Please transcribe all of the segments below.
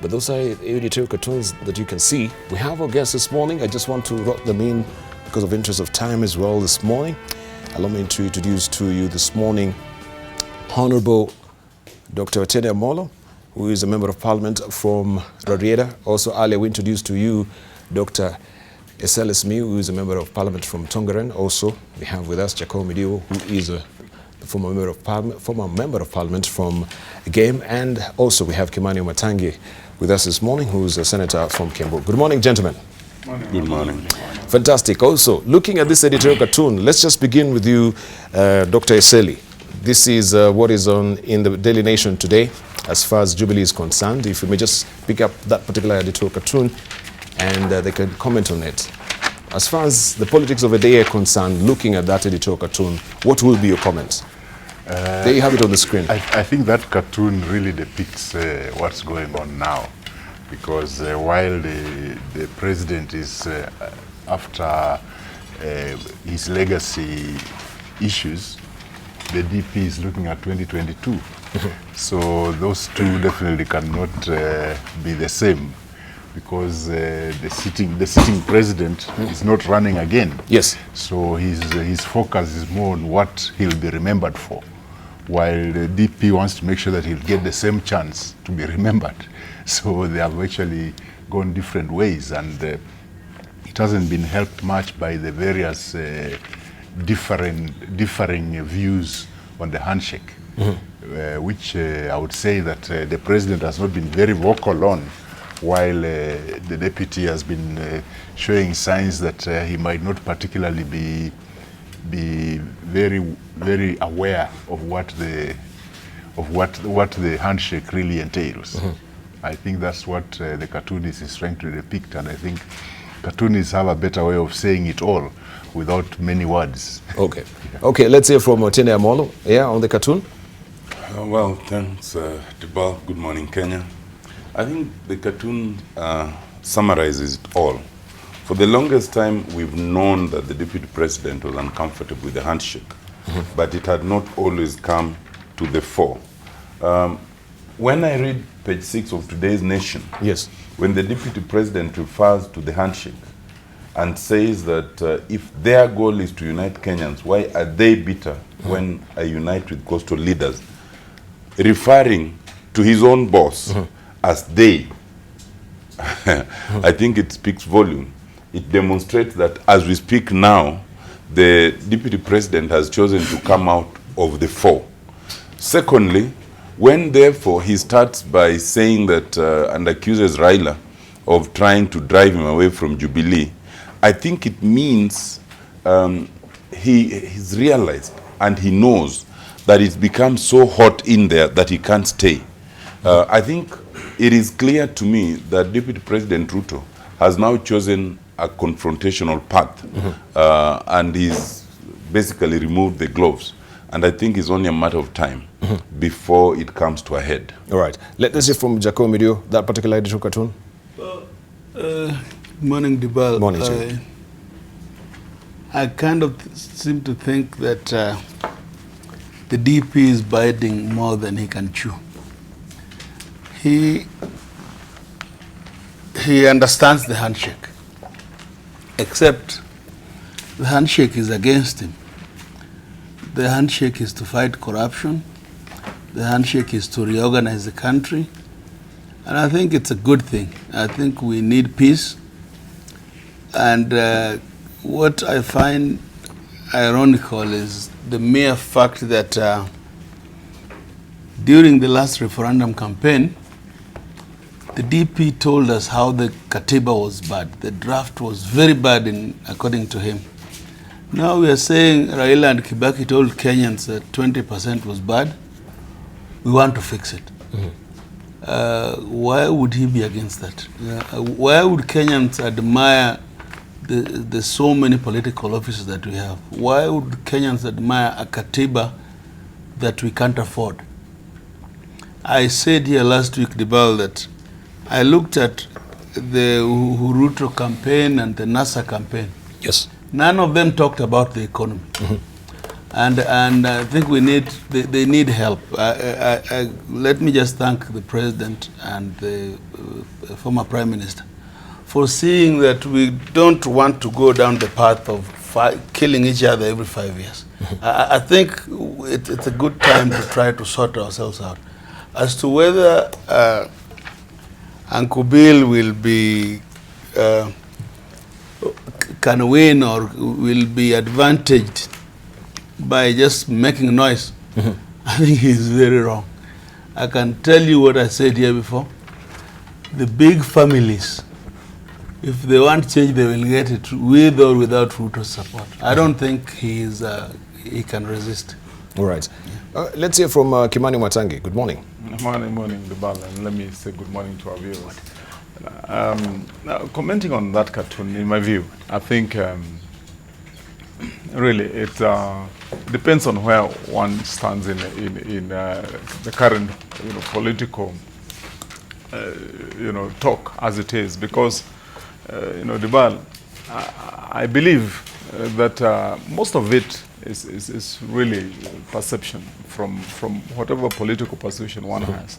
But those are editorial cartoons that you can see. We have our guests this morning. I just want to rot them in because of interest of time as well this morning. Allow me to introduce to you this morning Honorable Dr. Otene Amolo, who is a Member of Parliament from Rarieda. Also earlier we introduced to you Dr. Eseles, who is a Member of Parliament from Tongaren. Also we have with us Jacob Midio, who is a former Member of Parliament from Game. And also we have Kimani Matangi with us this morning, who is a Senator from Kiambu. Good morning, gentlemen. Good morning. Fantastic. Also, looking at this editorial cartoon, let's just begin with you, Dr. Eseli. This is what is on in the Daily Nation today as far as Jubilee is concerned. If you may just pick up that particular editorial cartoon and they can comment on it. As far as the politics of the day are concerned, looking at that editorial cartoon, what will be your comments? There you have it on the screen. I think that cartoon really depicts what's going on now, because while the president is after his legacy issues, the DP is looking at 2022. So those two definitely cannot be the same, because the sitting president is not running again. Yes. So his focus is more on what he'll be remembered for, while the DP wants to make sure that he'll get the same chance to be remembered. So they have actually gone different ways, and it hasn't been helped much by the various differing views on the handshake, which I would say that the president has not been very vocal on, while the deputy has been showing signs that he might not particularly be very aware of what the handshake really entails. I think that's what the cartoonist is trying to depict, and I think cartoonists have a better way of saying it all without many words. Okay. Okay, let's hear from Otene Amolo, on the cartoon. Well, thanks, Dibal. Good morning, Kenya. I think the cartoon summarizes it all. For the longest time, we've known that the deputy president was uncomfortable with the handshake, but it had not always come to the fore. When I read page 6 of today's Nation, yes, when the deputy president refers to the handshake and says that if their goal is to unite Kenyans, why are they bitter when I unite with coastal leaders? Referring to his own boss as they, I think it speaks volume. It demonstrates that as we speak now, the deputy president has chosen to come out of the fore. Secondly, when therefore he starts by saying that and accuses Raila of trying to drive him away from Jubilee, I think it means he's realized and he knows that it's become so hot in there that he can't stay. I think it is clear to me that Deputy President Ruto has now chosen a confrontational path, and he's basically removed the gloves. And I think it's only a matter of time before it comes to a head. All right. Let's hear from Jacob Midio, that particular editorial cartoon. Good morning, Dibal. Morning, I kind of seem to think that the DP is biting more than he can chew. He understands the handshake, except the handshake is against him. The handshake is to fight corruption. The handshake is to reorganize the country. And I think it's a good thing. I think we need peace. And what I find ironical is the mere fact that during the last referendum campaign, the DP told us how the Katiba was bad. The draft was very bad according to him. Now we are saying Raila and Kibaki told Kenyans that 20% was bad. We want to fix it. Why would he be against that? Why would Kenyans admire the so many political offices that we have? Why would Kenyans admire a Katiba that we can't afford? I said here last week, Dibal, that I looked at the Ruto campaign and the NASA campaign. Yes. None of them talked about the economy. And I think they need help. Let me just thank the President and the former Prime Minister for seeing that we don't want to go down the path of killing each other every 5 years. I think it's a good time to try to sort ourselves out. As to whether Uncle Bill will be can win or will be advantaged by just making noise, I think he's very wrong. I can tell you what I said here before. The big families, if they want change, they will get it with or without Ruto's support. I don't think he can resist. All right. Let's hear from Kimani Matangi. Good morning. Morning, Dubala, and let me say good morning to our viewers. Now, commenting on that cartoon, in my view, I think really it depends on where one stands in the current political talk as it is, because Dubal, I believe that most of it is really perception from whatever political position one has.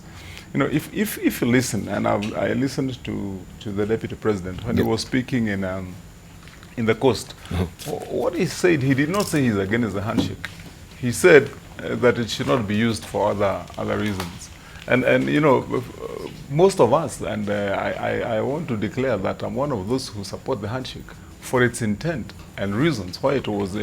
If you listen, and I listened to the Deputy President when he was speaking in the coast, what he said, he did not say he's against the handshake. He said that it should not be used for other reasons. And most of us, and I want to declare that I'm one of those who support the handshake for its intent and reasons why it was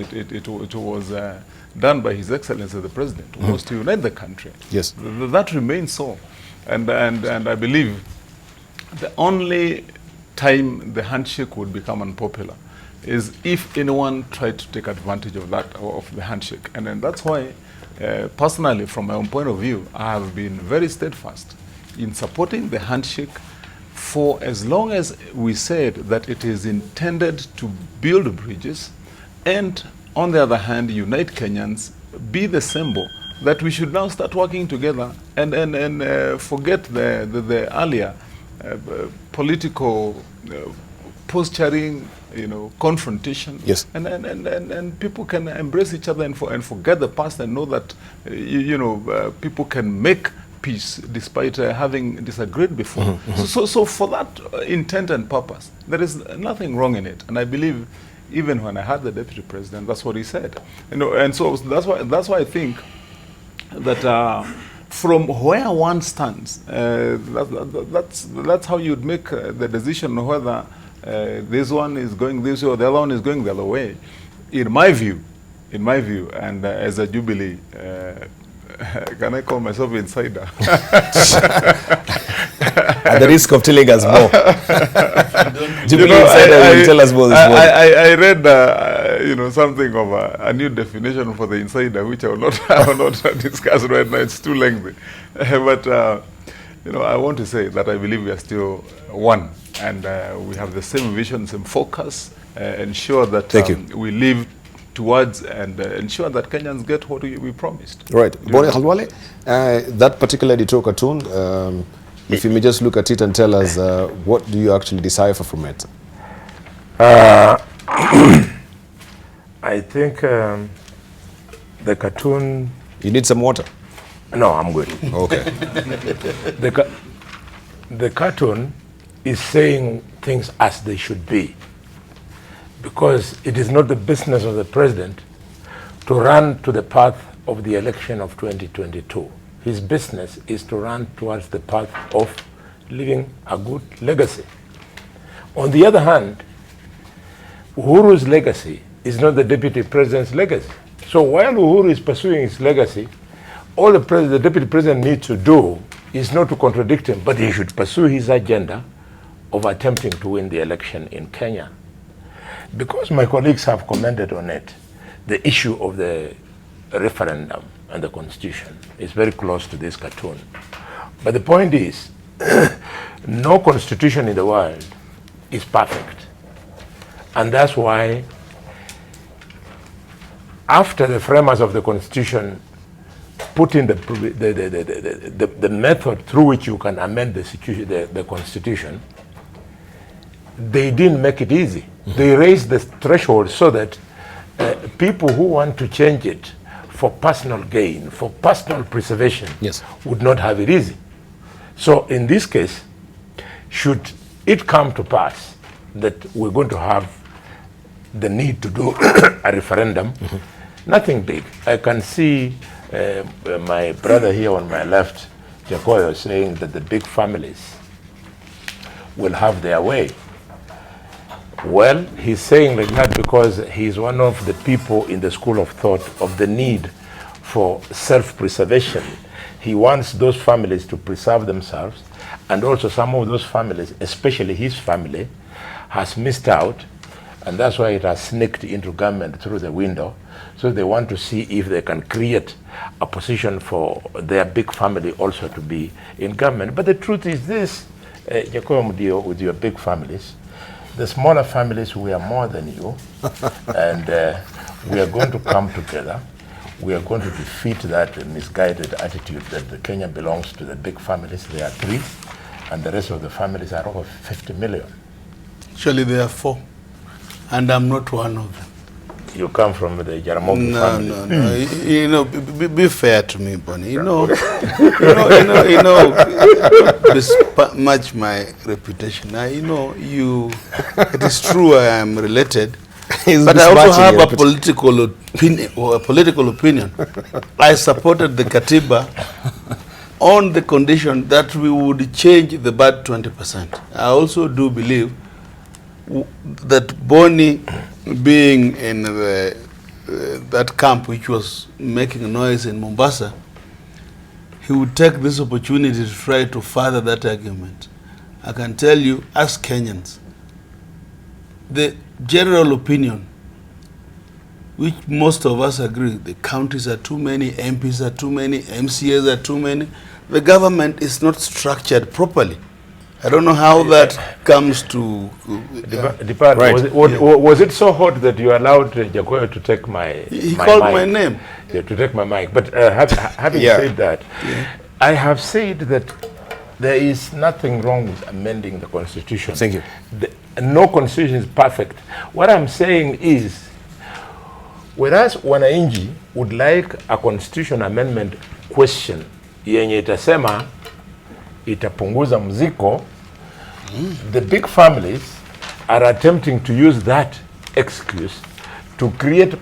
done by His Excellency the President, was to unite the country. Yes, that remains so, and I believe the only time the handshake would become unpopular is if anyone tried to take advantage of the handshake, and then that's why. Personally, from my own point of view, I have been very steadfast in supporting the handshake for as long as we said that it is intended to build bridges and, on the other hand, unite Kenyans, be the symbol that we should now start working together and forget the earlier political posturing, confrontation. Yes. And people can embrace each other and forget the past and know that, people can make peace despite having disagreed before. So for that intent and purpose, there is nothing wrong in it. And I believe, even when I had the Deputy President, that's what he said. And so that's why I think that from where one stands, that's how you'd make the decision whether this one is going this way or the other one is going the other way. In my view, and as a Jubilee, can I call myself insider? At the risk of telling us more. Jubilee insider will tell us more this morning. I read, something of a new definition for the insider, which I will not discuss right now. It's too lengthy. But I want to say that I believe we are still one, and we have the same vision, same focus, ensure that we live towards and ensure that Kenyans get what we promised. Right. Bone Halwale, that particular editorial cartoon, if you may just look at it and tell us what do you actually decipher from it? I think the cartoon... You need some water? No, I'm good. Okay. The cartoon is saying things as they should be, because it is not the business of the president to run to the path of the election of 2022. His business is to run towards the path of leaving a good legacy. On the other hand, Uhuru's legacy is not the deputy president's legacy. So while Uhuru is pursuing his legacy, all the deputy president needs to do is not to contradict him, but he should pursue his agenda of attempting to win the election in Kenya. Because my colleagues have commented on it, the issue of the referendum and the constitution is very close to this cartoon. But the point is, no constitution in the world is perfect. And that's why, after the framers of the constitution put in the method through which you can amend the constitution, they didn't make it easy. They raised the threshold so that people who want to change it for personal gain, for personal preservation, Yes. would not have it easy. So in this case, should it come to pass that we're going to have the need to do a referendum, nothing big. I can see my brother here on my left, Jacoyo, saying that the big families will have their way. Well, he's saying like that because he's one of the people in the school of thought of the need for self-preservation. He wants those families to preserve themselves, and also some of those families, especially his family, has missed out, and that's why it has sneaked into government through the window. So they want to see if they can create a position for their big family also to be in government. But the truth is this, Jacob, with your big families, the smaller families, we are more than you, and we are going to come together. We are going to defeat that misguided attitude that Kenya belongs to the big families. There are 3, and the rest of the families are over 50 million. Actually, there are 4, and I'm not one of them. You come from the Jaramogi family. No. You know, be fair to me, Bonnie. You know, besmirch my reputation. Now, you know, it is true I am related, but I also have a political opinion. I supported the Katiba on the condition that we would change the BAD 20%. I also do believe that Bonnie, being in that camp which was making noise in Mombasa, he would take this opportunity to try to further that argument. I can tell you, as Kenyans, the general opinion, which most of us agree, the counties are too many, MPs are too many, MCAs are too many, the government is not structured properly. I don't know how that comes to... Right. Was it so hot that you allowed Jacoyo to take my He my called mic? my name. Yeah, to take my mic. But having said that, I have said that there is nothing wrong with amending the Constitution. Thank you. No Constitution is perfect. What I'm saying is, whereas wananchi would like a Constitution amendment question yenye itasema itapunguza mziko, the big families are attempting to use that excuse to create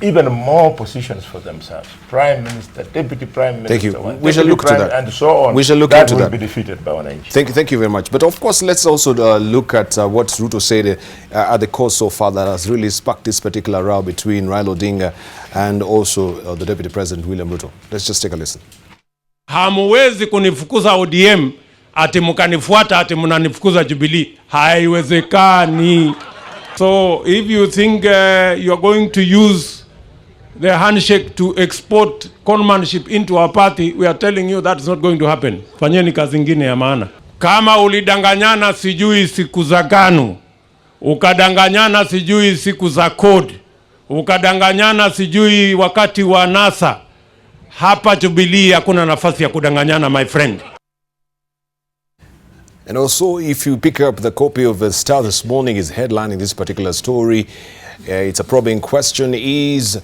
even more positions for themselves. Prime Minister, Deputy Prime Minister. Thank you. We shall look to that. And so on. We shall look that into will that. be defeated by wananchi. Thank you very much. But of course, let's also look at what Ruto said at the course so far that has really sparked this particular row between Raila Odinga and also the Deputy President William Ruto. Let's just take a listen. Hamuwezi kunifukuza ODM ati mkanifuata ati mnanifukuza Jubilee. Haiwezekani. So if you think you are going to use the handshake to export conmanship into our party, we are telling you that's not going to happen. Fanyeni kazi ingine ya maana. Kama ulidanganyana sijui siku za KANU, ukadanganyana sijui siku za code, ukadanganyana sijui wakati wa NASA, hapa Jubilee hakuna nafasi ya kudanganyana, my friend. And also, if you pick up the copy of the Star this morning, is headlining this particular story. It's a probing question. Is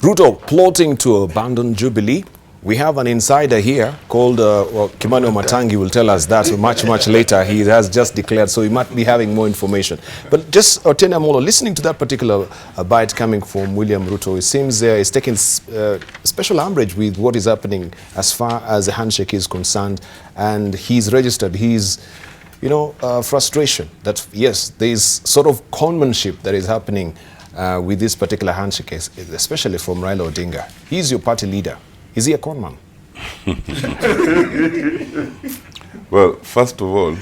Ruto plotting to abandon Jubilee? We have an insider here called Kimani Matangi will tell us that much later. He has just declared, so he might be having more information. But just Otena Molo, listening to that particular bite coming from William Ruto, it seems he's taking special umbrage with what is happening as far as the handshake is concerned, and he's registered his, frustration that yes, there is sort of conmanship that is happening with this particular handshake, especially from Raila Odinga. He's your party leader. Is he a con man? Well, first of all,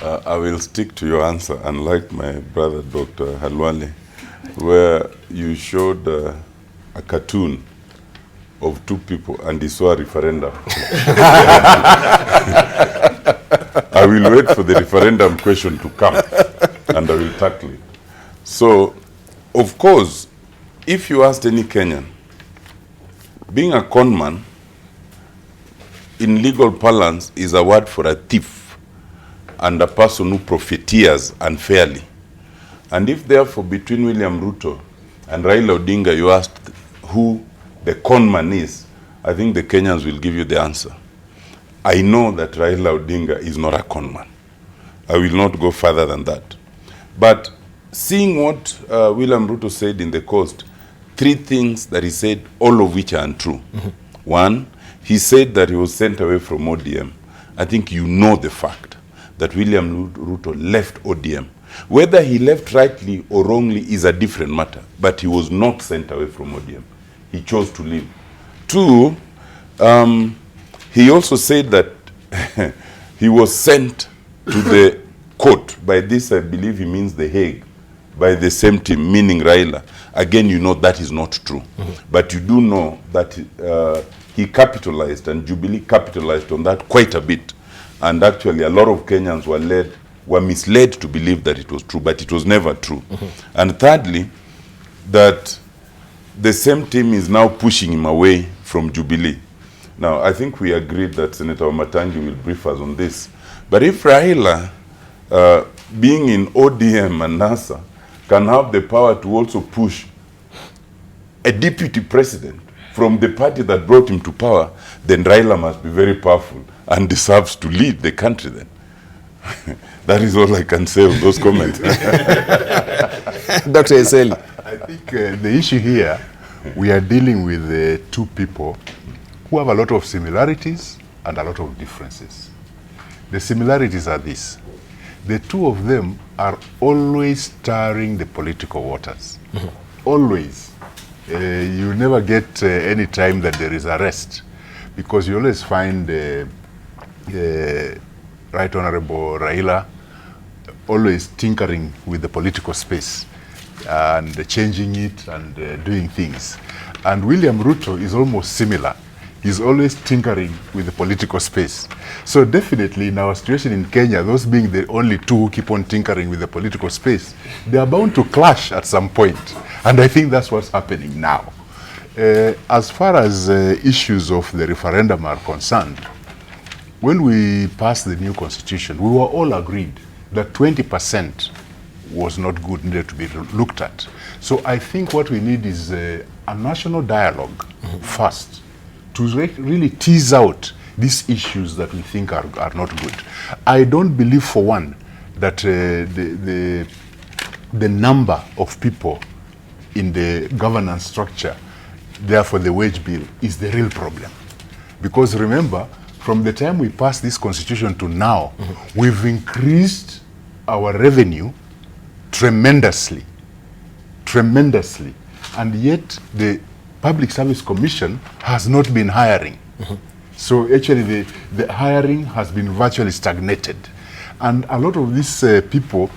I will stick to your answer, unlike my brother, Dr. Halwale, where you showed a cartoon of 2 people and he saw a referendum. I will wait for the referendum question to come and I will tackle it. So, of course, if you asked any Kenyan, being a con man, in legal parlance, is a word for a thief and a person who profiteers unfairly. And if therefore between William Ruto and Raila Odinga you asked who the con man is, I think the Kenyans will give you the answer. I know that Raila Odinga is not a con man. I will not go further than that. But seeing what William Ruto said in the coast, 3 things that he said, all of which are untrue. One, he said that he was sent away from ODM. I think you know the fact that William Ruto left ODM. Whether he left rightly or wrongly is a different matter, but he was not sent away from ODM. He chose to leave. 2, he also said that he was sent to the court. By this, I believe he means the Hague, by the same team, meaning Raila. Again, you know that is not true. But you do know that he capitalized, and Jubilee capitalized on that quite a bit. And actually, a lot of Kenyans were misled to believe that it was true, but it was never true. And thirdly, that the same team is now pushing him away from Jubilee. Now, I think we agreed that Senator Matangi will brief us on this. But if Raila, being in ODM and NASA, can have the power to also push a deputy president from the party that brought him to power, then Raila must be very powerful and deserves to lead the country then. That is all I can say on those comments. Dr. Eseli. I think the issue here, we are dealing with 2 people who have a lot of similarities and a lot of differences. The similarities are this. The 2 of them are always stirring the political waters. Always. You never get any time that there is a rest, because you always find Right Honorable Raila always tinkering with the political space and changing it and doing things. And William Ruto is almost similar. He's always tinkering with the political space. So definitely in our situation in Kenya, those being the only 2 who keep on tinkering with the political space, they are bound to clash at some point. And I think that's what's happening now. As far as issues of the referendum are concerned, when we passed the new constitution, we were all agreed that 20% was not good, needed to be looked at. So I think what we need is a national dialogue first, to really tease out these issues that we think are not good. I don't believe for one that the number of people in the governance structure, therefore the wage bill, is the real problem. Because remember, from the time we passed this constitution to now, we've increased our revenue tremendously, and yet the Public Service Commission has not been hiring. So actually the hiring has been virtually stagnated. And a lot of these people,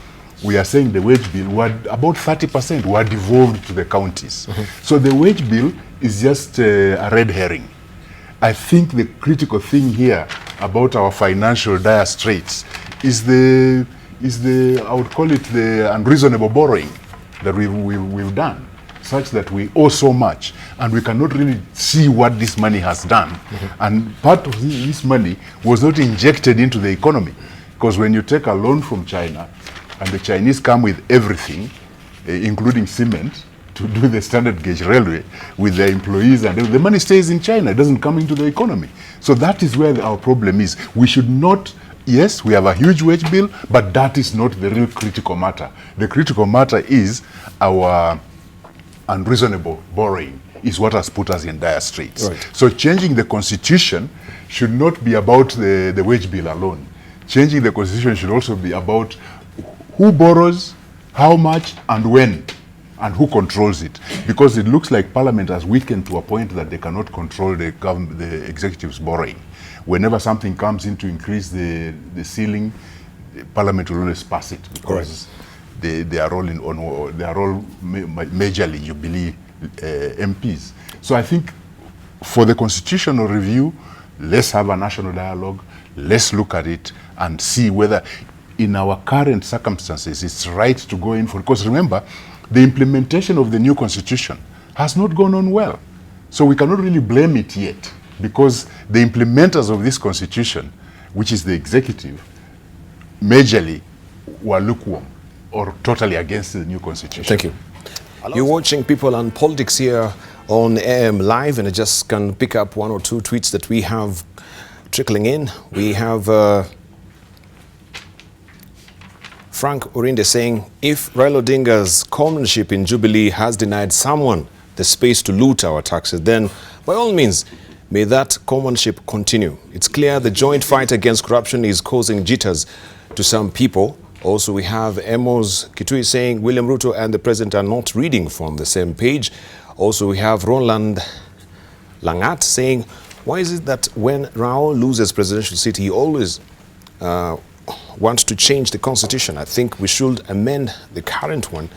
we are saying the wage bill, were about 30% were devolved to the counties. So the wage bill is just a red herring. I think the critical thing here about our financial dire straits is the I would call it the unreasonable borrowing that we've done, such that we owe so much and we cannot really see what this money has done. And part of this money was not injected into the economy, because when you take a loan from China and the Chinese come with everything, including cement, to do the standard gauge railway with their employees, and the money stays in China, it doesn't come into the economy. So that is where our problem is. We should not, yes, we have a huge wage bill, but that is not the real critical matter. The critical matter is our unreasonable borrowing is what has put us in dire straits. Right. So changing the constitution should not be about the wage bill alone. Changing the constitution should also be about who borrows, how much, and when, and who controls it. Because it looks like Parliament has weakened to a point that they cannot control the executive's borrowing. Whenever something comes in to increase the ceiling, Parliament will always pass it, because they are all majorly Jubilee MPs. So I think for the constitutional review, let's have a national dialogue, let's look at it and see whether in our current circumstances it's right to go in for, because remember, the implementation of the new constitution has not gone on well. So we cannot really blame it yet, because the implementers of this constitution, which is the executive, majorly were lukewarm or totally against the new constitution. Thank you. You're watching People and Politics here on AM Live, and I just can pick up one or two tweets that we have trickling in. We have Frank Orinde saying, if Raila Odinga's comradeship in Jubilee has denied someone the space to loot our taxes, then by all means, may that comradeship continue. It's clear the joint fight against corruption is causing jitters to some people. Also, we have Emos Kitui saying William Ruto and the president are not reading from the same page. Also, we have Roland Langat saying, why is it that when Raul loses presidential seat, he always wants to change the constitution? I think we should amend the current one.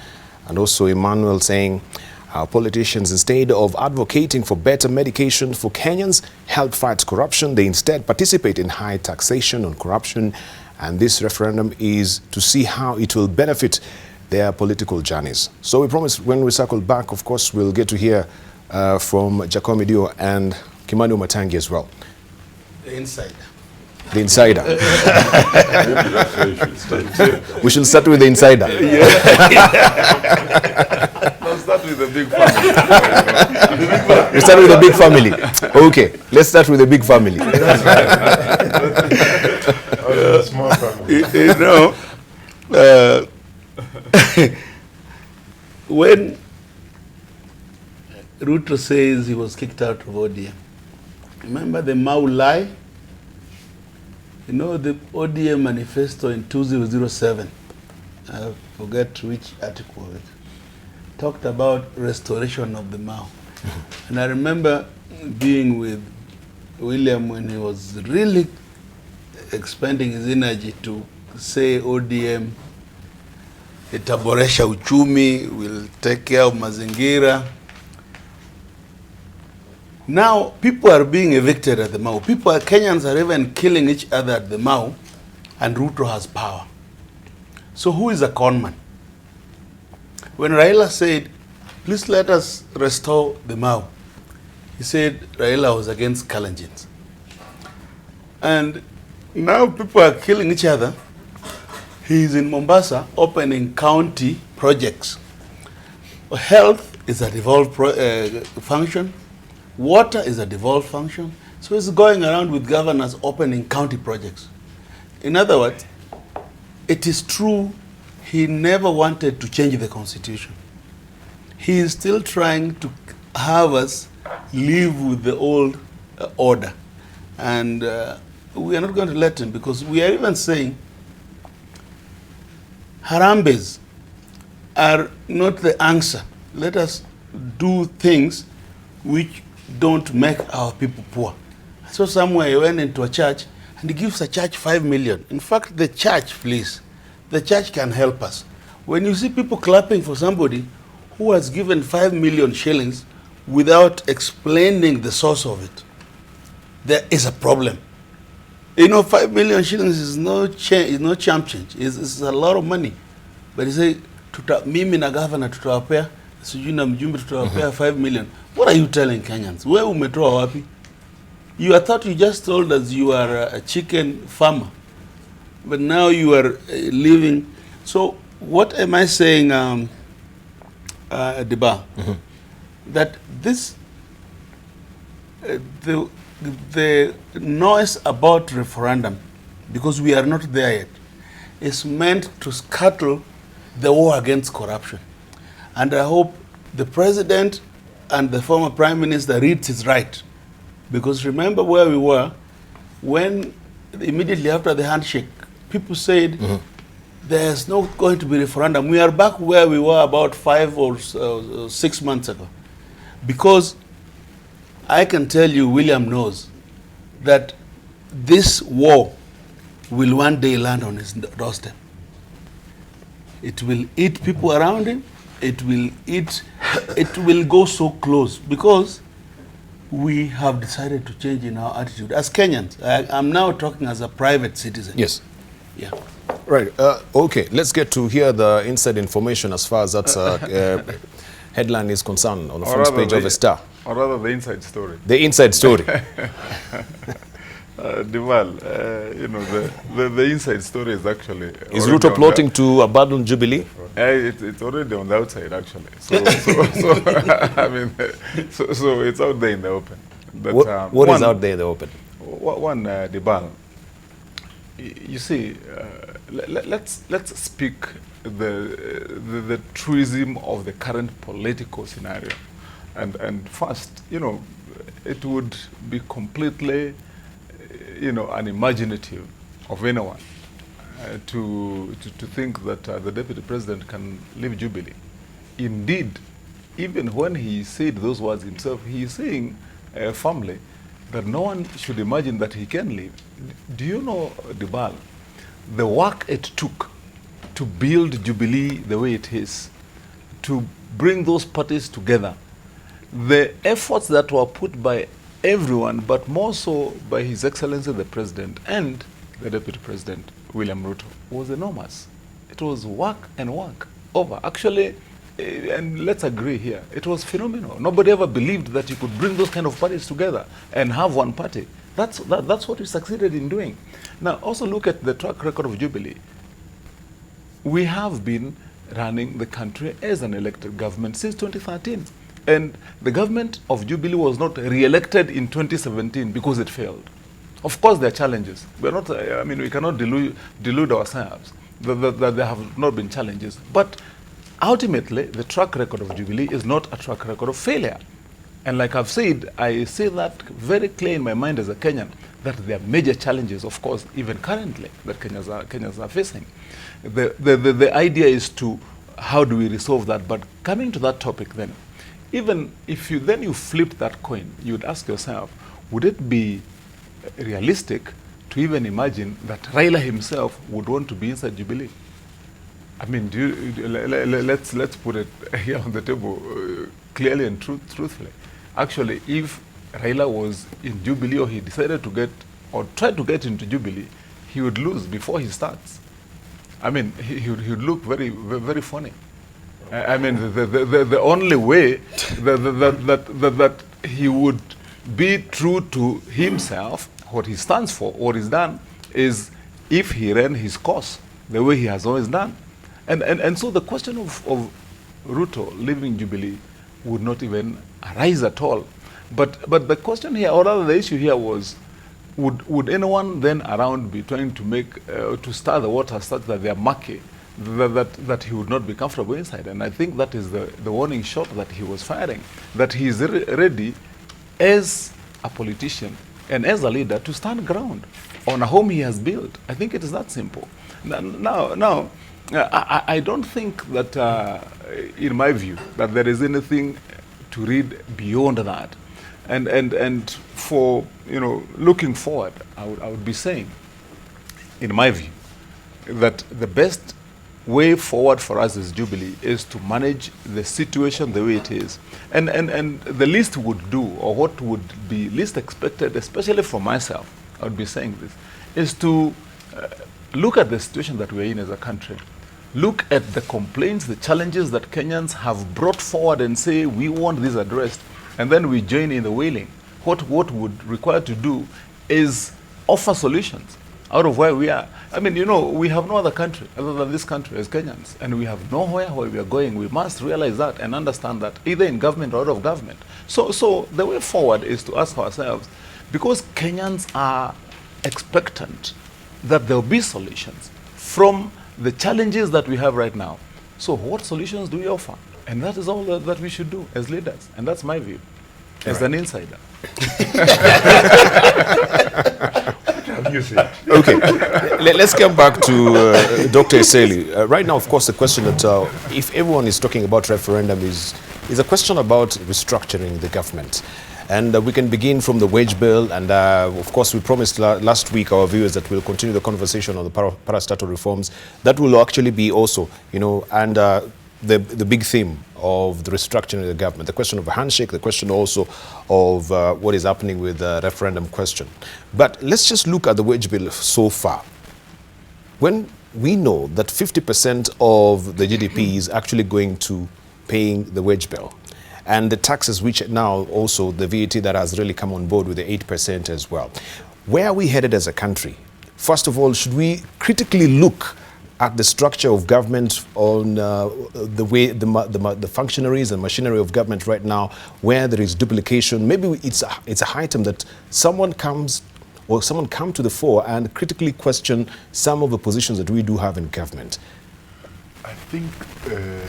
And also Emmanuel saying, our politicians, instead of advocating for better medication for Kenyans, help fight corruption, they instead participate in high taxation on corruption. And this referendum is to see how it will benefit their political journeys. So we promise when we circle back, of course, we'll get to hear from Jacome Dio and Kimani Matangi as well. The insider. The insider. We should start with the insider. Let's start with the big family. We start with the big family. Okay, let's start with the big family. Small family. When Ruto says he was kicked out of ODM, remember the Mau lie? You know, the ODM manifesto in 2007, I forget which article of it, talked about restoration of the Mau. And I remember being with William when he was really expending his energy to say ODM itaboresha uchumi, will take care of mazingira. Now, people are being evicted at the Mau. Kenyans are even killing each other at the Mau, and Ruto has power. So who is a conman? When Raila said, please let us restore the Mau, he said Raila was against Kalenjins. And now people are killing each other. He's in Mombasa opening county projects. Health is a devolved function. Water is a devolved function. So he's going around with governors opening county projects. In other words, it is true he never wanted to change the constitution. He is still trying to have us live with the old order. And we are not going to let him, because we are even saying Harambes are not the answer. Let us do things which don't make our people poor. So somewhere he went into a church and he gives a church 5 million. In fact, the church, please, the church can help us. When you see people clapping for somebody who has given 5 million shillings without explaining the source of it, there is a problem. You know, 5 million shillings is no chump change. It's a lot of money. But he say, mimi na governor tutawapea, sijui na mjumbe tutawapea 5 million. What are you telling Kenyans? Where umetoa wapi? I thought you just told us you are a chicken farmer. But now you are living. So what am I saying, Deba? That this, the noise about referendum, because we are not there yet, is meant to scuttle the war against corruption. And I hope the president and the former prime minister reads his right. Because remember where we were when immediately after the handshake, people said there's not going to be referendum. We are back where we were about 5 or 6 months ago. Because I can tell you, William knows that this war will one day land on his doorstep. It will eat people around him. It will go so close, because we have decided to change in our attitude as Kenyans. I'm now talking as a private citizen. Yes. Yeah. Right. Okay. Let's get to hear the inside information as far as that headline is concerned on the front page of the Star. Or rather, the inside story. The inside story. Deval, you know, the inside story is actually... Is Ruto plotting to abandon Jubilee? It's already on the outside, actually. So I mean, so it's out there in the open. But, what is out there in the open? One, Dibal. You see, let's speak the truism of the current political scenario, and first, you know, it would be completely, you know, unimaginative of anyone to think that the deputy president can leave Jubilee. Indeed, even when he said those words himself, he is saying firmly that no one should imagine that he can leave. Do you know, Dibal, the work it took to build Jubilee the way it is, to bring those parties together, the efforts that were put by everyone, but more so by His Excellency the President and the Deputy President, William Ruto, was enormous. It was work and work over. Actually, and let's agree here, it was phenomenal. Nobody ever believed that you could bring those kind of parties together and have one party. That's what we succeeded in doing. Now, also look at the track record of Jubilee. We have been running the country as an elected government since 2013. And the government of Jubilee was not re-elected in 2017 because it failed. Of course, there are challenges. We're not, I mean, we cannot delude ourselves that there have not been challenges. But ultimately, the track record of Jubilee is not a track record of failure. And like I've said, I say that very clear in my mind as a Kenyan, that there are major challenges, of course, even currently, that Kenyans are facing. The idea is to, how do we resolve that? But coming to that topic then, even if you flip that coin, you'd ask yourself, would it be realistic to even imagine that Raila himself would want to be inside Jubilee? I mean, let's put it here on the table clearly and truthfully. Actually, if Raila was in Jubilee, or he decided to get, or tried to get into Jubilee, he would lose before he starts. I mean, he would look very, very funny. I mean, the only way that he would be true to himself, what he stands for, what he's done, is if he ran his course the way he has always done. And so the question of Ruto leaving Jubilee would not even arise at all. But the question here, or rather the issue here was, would anyone then around be trying to make, to stir the water such that they are murky, that he would not be comfortable inside? And I think that is the warning shot that he was firing, that he is ready as a politician and as a leader to stand ground on a home he has built. I think it is that simple. Now, I don't think that, in my view, that there is anything to read beyond that. And for, you know, looking forward, I would be saying, in my view, that the best way forward for us as Jubilee is to manage the situation the way it is. And the least would do, or what would be least expected, especially for myself, I would be saying this, is to look at the situation that we're in as a country. Look at the complaints, the challenges that Kenyans have brought forward and say, we want this addressed, and then we join in the wailing. What would require to do is offer solutions out of where we are. I mean, you know, we have no other country other than this country as Kenyans, and we have nowhere where we are going. We must realize that and understand that, either in government or out of government. So the way forward is to ask ourselves, because Kenyans are expectant that there will be solutions from the challenges that we have right now. So what solutions do we offer? And that is all that we should do as leaders. And that's my view, as an insider. Okay, let's come back to Dr. Eseli. Right now, of course, the question that if everyone is talking about referendum is a question about restructuring the government. And we can begin from the wage bill, and of course we promised last week our viewers that we'll continue the conversation on the parastatal reforms. That will actually be also, you know, and the big theme of the restructuring of the government, the question of a handshake, the question also of what is happening with the referendum question. But let's just look at the wage bill so far. When we know that 50% of the GDP is actually going to paying the wage bill, and the taxes, which now also the VAT that has really come on board with the 8% as well. Where are we headed as a country? First of all, should we critically look at the structure of government, on the way the functionaries and machinery of government right now, where there is duplication, maybe it's a high time that someone comes or someone come to the fore and critically question some of the positions that we do have in government. I think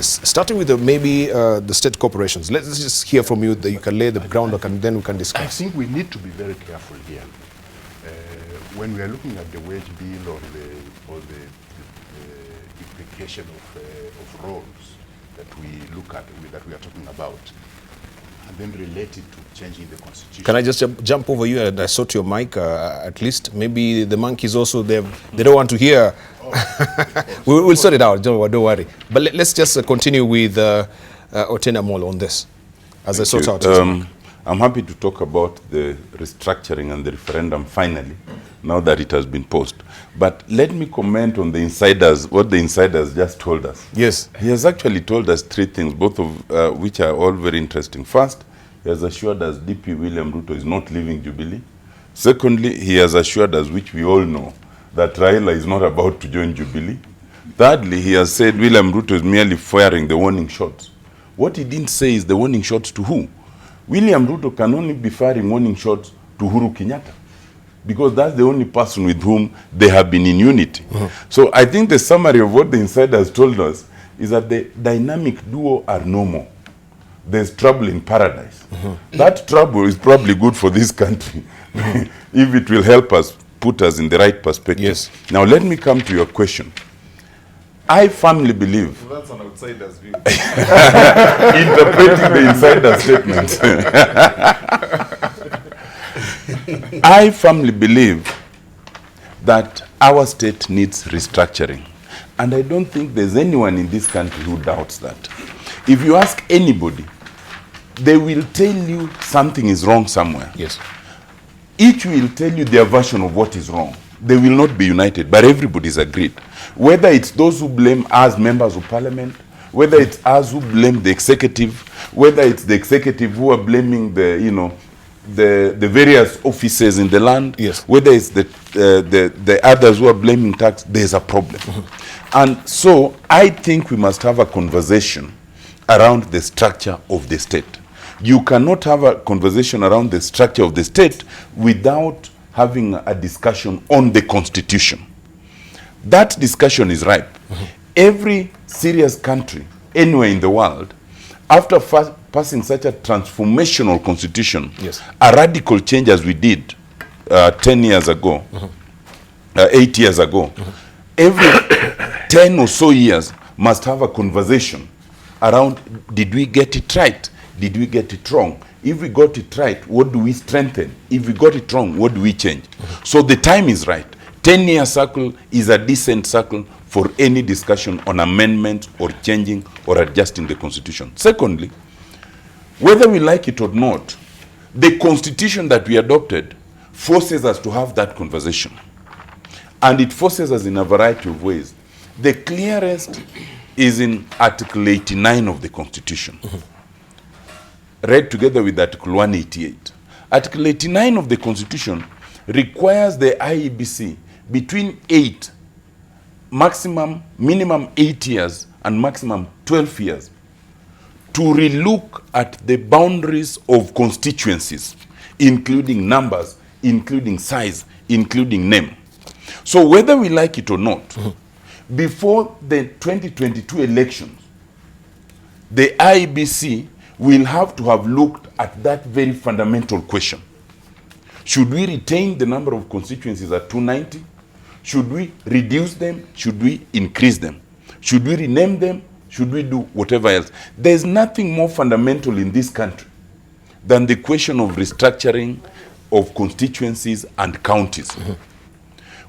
starting with maybe the state corporations. Let's just hear from you that you can lay the groundwork and then we can discuss. I think we need to be very careful here. When we are looking at the wage bill or the implication of roles that we look at, that we are talking about, and then relate it to changing the constitution. Can I just jump over you and I saw to your mic at least? Maybe the monkeys also, they don't want to hear. We'll sort it out, don't worry. But let's just continue with Otena Molo on this, as I sort out. I'm happy to talk about the restructuring and the referendum finally, now that it has been posed. But let me comment on the insiders, what the insiders just told us. Yes. He has actually told us three things, both of which are all very interesting. First, he has assured us DP William Ruto is not leaving Jubilee. Secondly, he has assured us, which we all know, that Raila is not about to join Jubilee. Thirdly, he has said William Ruto is merely firing the warning shots. What he didn't say is the warning shots to who? William Ruto can only be firing warning shots to Uhuru Kenyatta, because that's the only person with whom they have been in unity. So I think the summary of what the insiders told us is that the dynamic duo are no more. There's trouble in paradise. That trouble is probably good for this country if it will help us, put us in the right perspective. Yes. Now let me come to your question. I firmly believe, That's an outsider's view. interpreting the insider statement, I firmly believe that our state needs restructuring. And I don't think there's anyone in this country who doubts that. If you ask anybody, they will tell you something is wrong somewhere. Yes. Each will tell you their version of what is wrong. They will not be united, but everybody is agreed. Whether it's those who blame us, members of parliament, whether it's us who blame the executive, whether it's the executive who are blaming the various offices in the land, yes, whether it's the others who are blaming tax, there's a problem. And so I think we must have a conversation around the structure of the state. You cannot have a conversation around the structure of the state without having a discussion on the constitution. That discussion is ripe. Every serious country anywhere in the world, after passing such a transformational constitution, yes, a radical change as we did 10 years ago, 8 years ago, every 10 or so years must have a conversation around, did we get it right? Did we get it wrong? If we got it right, what do we strengthen? If we got it wrong, what do we change? So the time is right. 10-year cycle is a decent cycle for any discussion on amendment or changing or adjusting the constitution. Secondly, whether we like it or not, the constitution that we adopted forces us to have that conversation. And it forces us in a variety of ways. The clearest is in Article 89 of the Constitution, read together with Article 188. Article 89 of the Constitution requires the IEBC between minimum 8 years and maximum 12 years to relook at the boundaries of constituencies, including numbers, including size, including name. So whether we like it or not, before the 2022 elections, the IEBC will have to have looked at that very fundamental question. Should we retain the number of constituencies at 290? Should we reduce them? Should we increase them? Should we rename them? Should we do whatever else? There's nothing more fundamental in this country than the question of restructuring of constituencies and counties.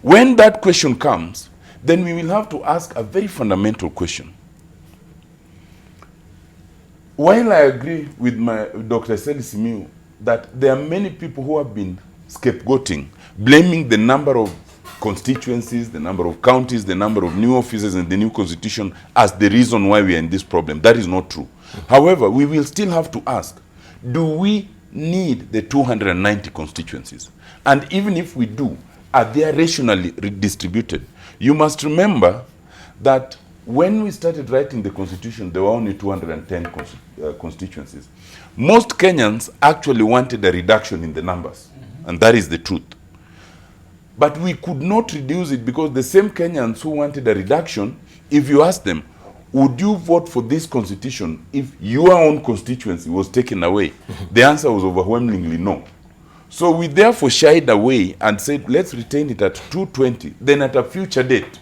When that question comes, then we will have to ask a very fundamental question. While I agree with Dr. Seli Simiu that there are many people who have been scapegoating, blaming the number of constituencies, the number of counties, the number of new offices in the new constitution as the reason why we are in this problem. That is not true. However, we will still have to ask, do we need the 290 constituencies? And even if we do, are they rationally redistributed? You must remember that when we started writing the constitution, there were only 210 constituencies. Most Kenyans actually wanted a reduction in the numbers, and that is the truth. But we could not reduce it because the same Kenyans who wanted a reduction, if you ask them, would you vote for this constitution if your own constituency was taken away? The answer was overwhelmingly no. So we therefore shied away and said, let's retain it at 220. Then at a future date,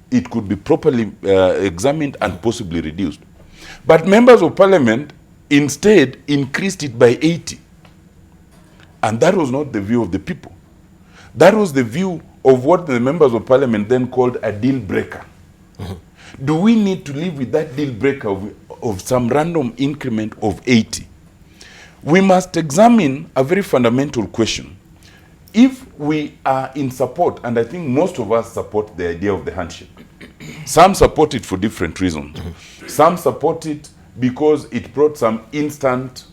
it could be properly examined and possibly reduced. But members of parliament instead increased it by 80. And that was not the view of the people. That was the view of what the members of parliament then called a deal breaker. Do we need to live with that deal breaker of some random increment of 80? We must examine a very fundamental question. If we are in support, and I think most of us support the idea of the handshake, some support it for different reasons. Some support it because it brought some instant,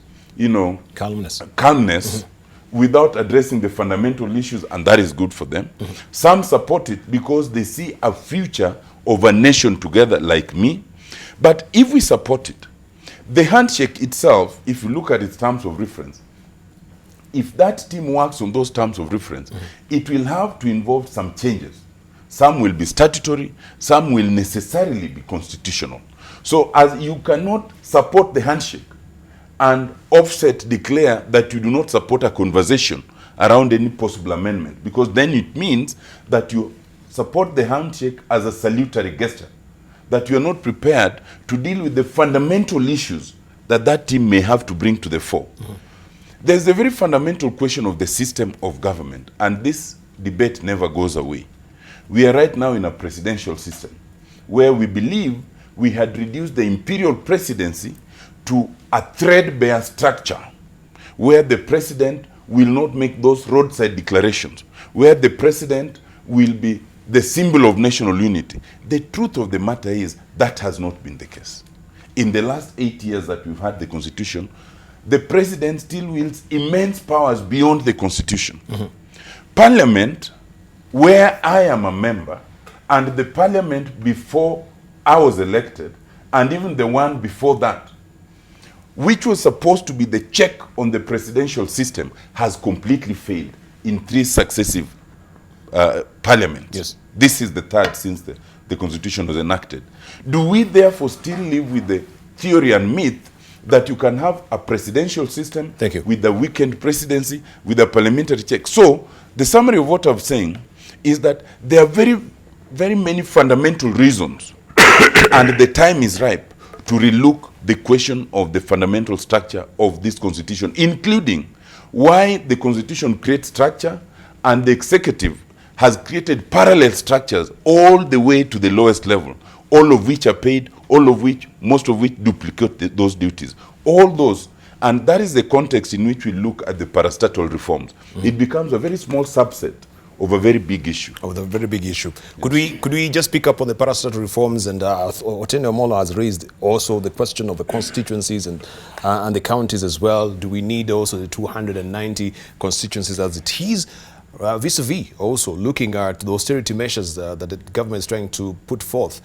calmness without addressing the fundamental issues, and that is good for them. Some support it because they see a future of a nation together, like me. But if we support it, the handshake itself, if you look at its terms of reference, if that team works on those terms of reference, it will have to involve some changes. Some will be statutory, some will necessarily be constitutional. So as you cannot support the handshake and offset declare that you do not support a conversation around any possible amendment, because then it means that you support the handshake as a salutary gesture, that you are not prepared to deal with the fundamental issues that that team may have to bring to the fore. There's a very fundamental question of the system of government, and this debate never goes away. We are right now in a presidential system where we believe we had reduced the imperial presidency to a threadbare structure where the president will not make those roadside declarations, where the president will be the symbol of national unity. The truth of the matter is that has not been the case. In the last 8 years that we've had the constitution, the president still wields immense powers beyond the constitution. Parliament, where I am a member, and the parliament before I was elected, and even the one before that, which was supposed to be the check on the presidential system, has completely failed in 3 successive parliaments. Yes. This is the third since the constitution was enacted. Do we therefore still live with the theory and myth that you can have a presidential system with a weakened presidency, with a parliamentary check? So the summary of what I'm saying is that there are very, very many fundamental reasons and the time is ripe to relook the question of the fundamental structure of this constitution, including why the constitution creates structure and the executive has created parallel structures all the way to the lowest level, all of which are paid, all of which, most of which duplicate those duties. All those, and that is the context in which we look at the parastatal reforms. It becomes a very small subset of a very big issue. Of the very big issue. Yes. Could we just pick up on the parastatal reforms, and Otieno Omolo has raised also the question of the constituencies and the counties as well. Do we need also the 290 constituencies as it is? Vis-a-vis also looking at the austerity measures that the government is trying to put forth.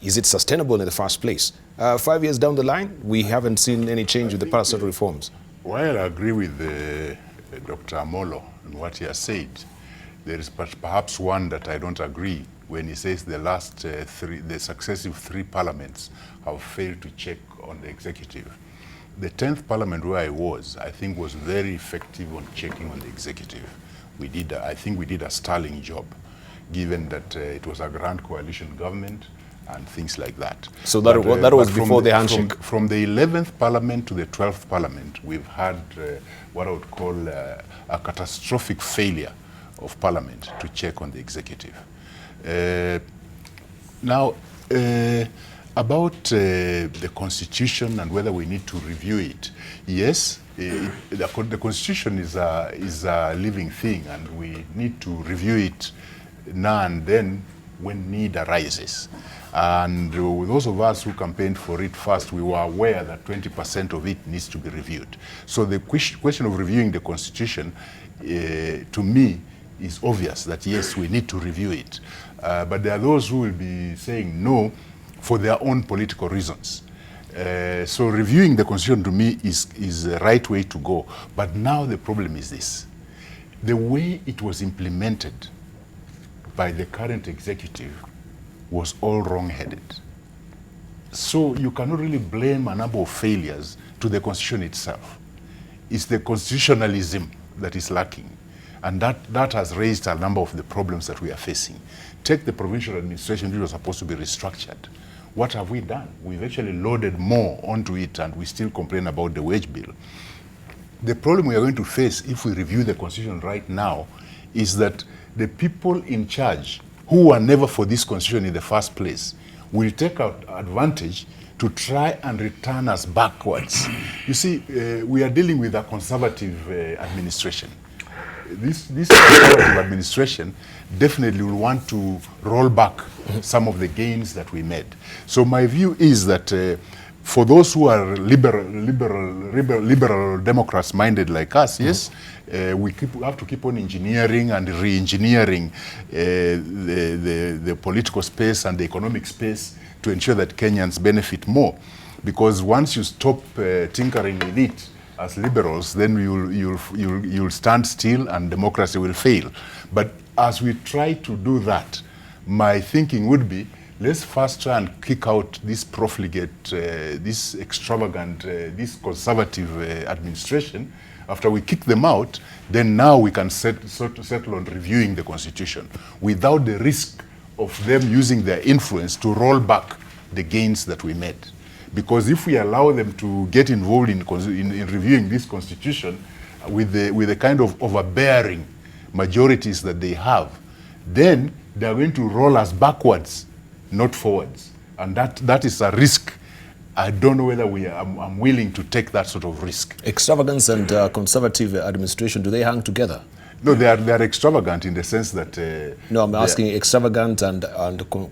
Is it sustainable in the first place? 5 years down the line, we haven't seen any change with the parastatal reforms. While I agree with Dr. Omolo and what he has said, there is perhaps one that I don't agree when he says the successive 3 parliaments have failed to check on the executive. The 10th parliament where I was, I think, was very effective on checking on the executive. I think we did a sterling job, given that it was a grand coalition government and things like that. So that was before the handshake? From the 11th parliament to the 12th parliament, we've had what I would call a catastrophic failure of parliament to check on the executive. Now, about the constitution and whether we need to review it, yes, the constitution is a living thing, and we need to review it now and then when need arises. And those of us who campaigned for it first, we were aware that 20% of it needs to be reviewed. So the question of reviewing the constitution, to me, is obvious that yes, we need to review it. But there are those who will be saying no for their own political reasons. So reviewing the constitution to me is the right way to go. But now the problem is this. The way it was implemented by the current executive was all wrong-headed. So you cannot really blame a number of failures to the constitution itself. It's the constitutionalism that is lacking. And that has raised a number of the problems that we are facing. Take the provincial administration, which was supposed to be restructured. What have we done? We've actually loaded more onto it, and we still complain about the wage bill. The problem we are going to face if we review the constitution right now is that the people in charge, who were never for this constitution in the first place, will take advantage to try and return us backwards. You see, we are dealing with a conservative administration. This conservative administration definitely will want to roll back some of the gains that we made. So my view is that for those who are liberal Democrats minded like us, yes, we have to keep on engineering and re-engineering the political space and the economic space to ensure that Kenyans benefit more. Because once you stop tinkering with it as liberals, then you'll stand still and democracy will fail. But as we try to do that, my thinking would be, let's first try and kick out this profligate, this extravagant, this conservative administration. After we kick them out, then now we can settle on reviewing the constitution without the risk of them using their influence to roll back the gains that we made. Because if we allow them to get involved in reviewing this constitution with the kind of overbearing majorities that they have, then they are going to roll us backwards, not forwards. And that is a risk. I don't know whether I'm willing to take that sort of risk. Extravagance and conservative administration, do they hang together? No, they are extravagant in the sense that... no, I'm asking extravagant and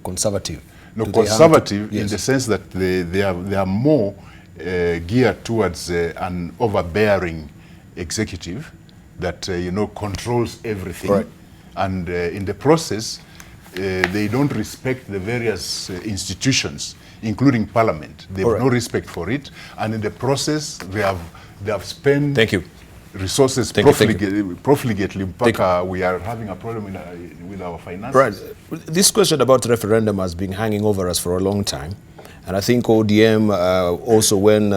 conservative. No, conservative in the sense that they are more geared towards an overbearing executive that controls everything. Right. And in the process, they don't respect the various institutions, including Parliament. They have no respect for it, and in the process, they have spent resources profligately. We are having a problem with our finances. Right. This question about referendum has been hanging over us for a long time. And I think ODM, also when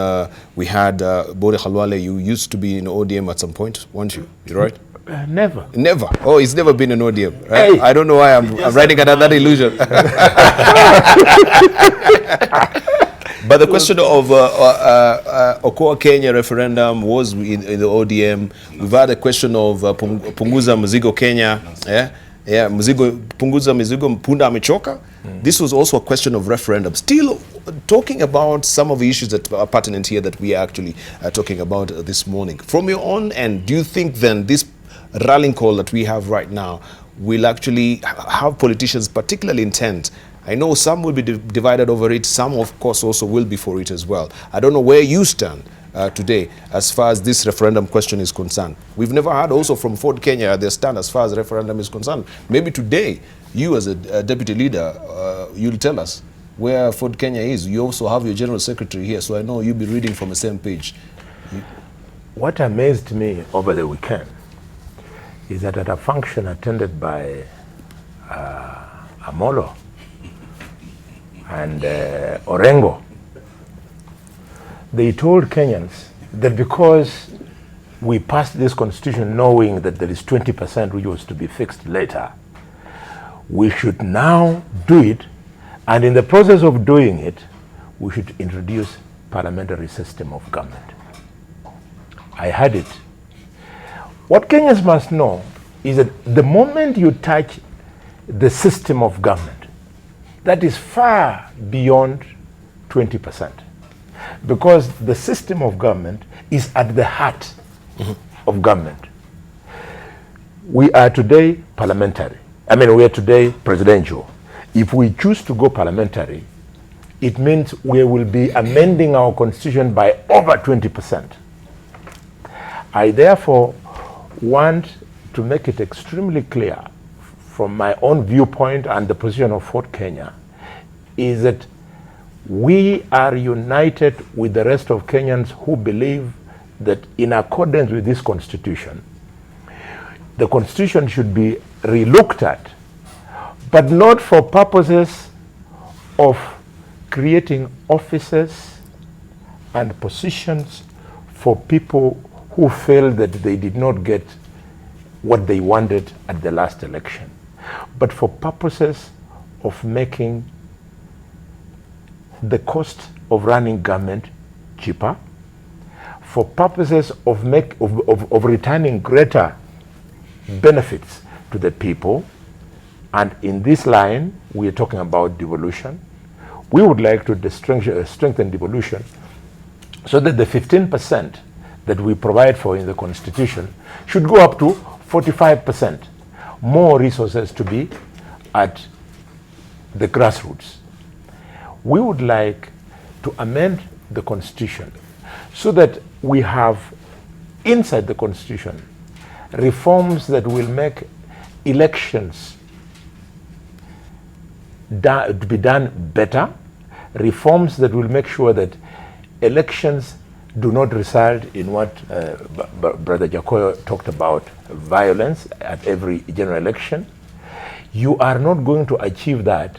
we had Bode Khalwale, you used to be in ODM at some point, weren't you? You're right? Never. Never? Oh, he's never been in ODM. Right? Hey. I don't know why I'm writing under that illusion. But the question of Okoa Kenya referendum was in the ODM. We've had a question of Punguza Mzigo Kenya. Punguza Mzigo Mpunda Amechoka. This was also a question of referendum. Still talking about some of the issues that are pertinent here that we are actually talking about this morning. From your own end, do you think then this rallying call that we have right now will actually have politicians particularly intent? I know some will be divided over it. Some, of course, also will be for it as well. I don't know where you stand today as far as this referendum question is concerned. We've never heard also from Ford Kenya their stand as far as referendum is concerned. Maybe today, you as a deputy leader, you'll tell us where Ford Kenya is. You also have your general secretary here, so I know you'll be reading from the same page. What amazed me over the weekend is that at a function attended by Amolo and Orengo, they told Kenyans that because we passed this constitution knowing that there is 20% which was to be fixed later, we should now do it, and in the process of doing it, we should introduce parliamentary system of government. I had it. What Kenyans must know is that the moment you touch the system of government, that is far beyond 20%. Because the system of government is at the heart of government. We are today parliamentary. We are today presidential. If we choose to go parliamentary, it means we will be amending our constitution by over 20%. I therefore want to make it extremely clear from my own viewpoint and the position of Fort Kenya is that we are united with the rest of Kenyans who believe that in accordance with this constitution, the constitution should be relooked at, but not for purposes of creating offices and positions for people who felt that they did not get what they wanted at the last election, but for purposes of making the cost of running government cheaper, for purposes of returning greater benefits to the people. And in this line, we are talking about devolution. We would like to strengthen devolution so that the 15% that we provide for in the constitution should go up to 45%. More resources to be at the grassroots. We would like to amend the constitution so that we have inside the constitution reforms that will make elections to be done better, reforms that will make sure that elections do not result in what Brother Jacoyo talked about, violence at every general election. You are not going to achieve that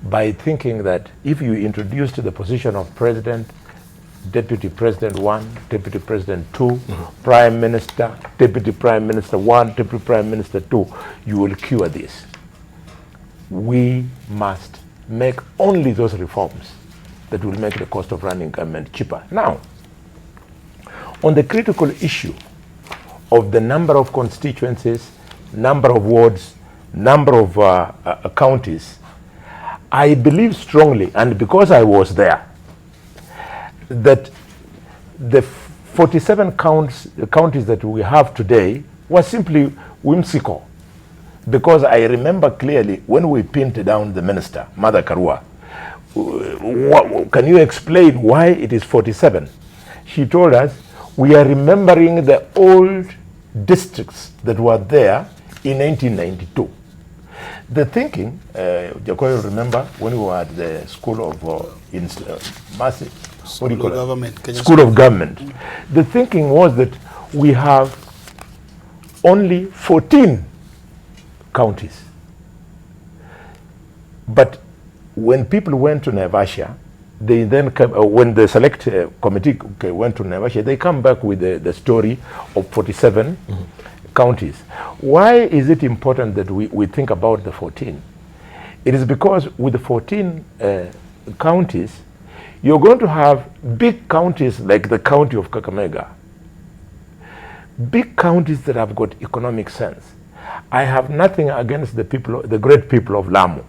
by thinking that if you introduce to the position of president, deputy president 1, deputy president 2, prime minister, deputy prime minister 1, deputy prime minister 2, you will cure this. We must make only those reforms that will make the cost of running government cheaper. Now, on the critical issue of the number of constituencies, number of wards, number of counties, I believe strongly, and because I was there, that the 47 counties that we have today was simply whimsical. Because I remember clearly when we pinned down the minister, Mother Karua, can you explain why it is 47? She told us, we are remembering the old districts that were there in 1992. The thinking, Jacoyo, remember when we were at the School of School of Government. The thinking was that we have only 14 counties. But when people went to Naivasha, they then came, when the select committee went to Naivasha, they come back with the story of 47 counties. Why is it important that we think about the 14? It is because with the 14 counties, you're going to have big counties like the county of Kakamega, big counties that have got economic sense. I have nothing against the people, the great people of Lamu.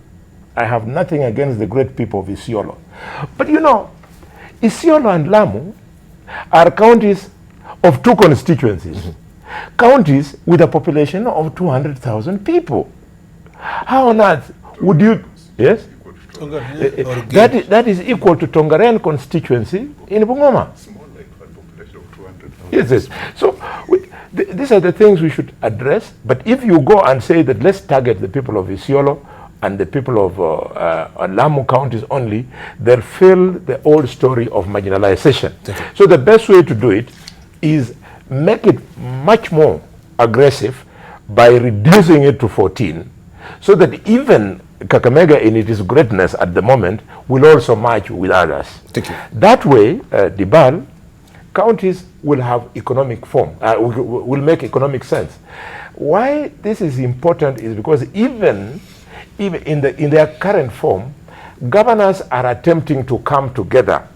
I have nothing against the great people of Isiolo. But you know, Isiolo and Lamu are counties of two constituencies. Counties with a population of 200,000 people. How on earth would you, yes? That is equal to Tongaren constituency in Bungoma. Yes, yes. So these are the things we should address. But if you go and say that let's target the people of Isiolo and the people of Lamu counties only, they'll fill the old story of marginalization. So the best way to do it is make it much more aggressive by reducing it to 14, so that even Kakamega in its greatness at the moment will also match with others. Thank you. That way, Dibal, counties will have economic form, will make economic sense. Why this is important is because even in their current form, governors are attempting to come together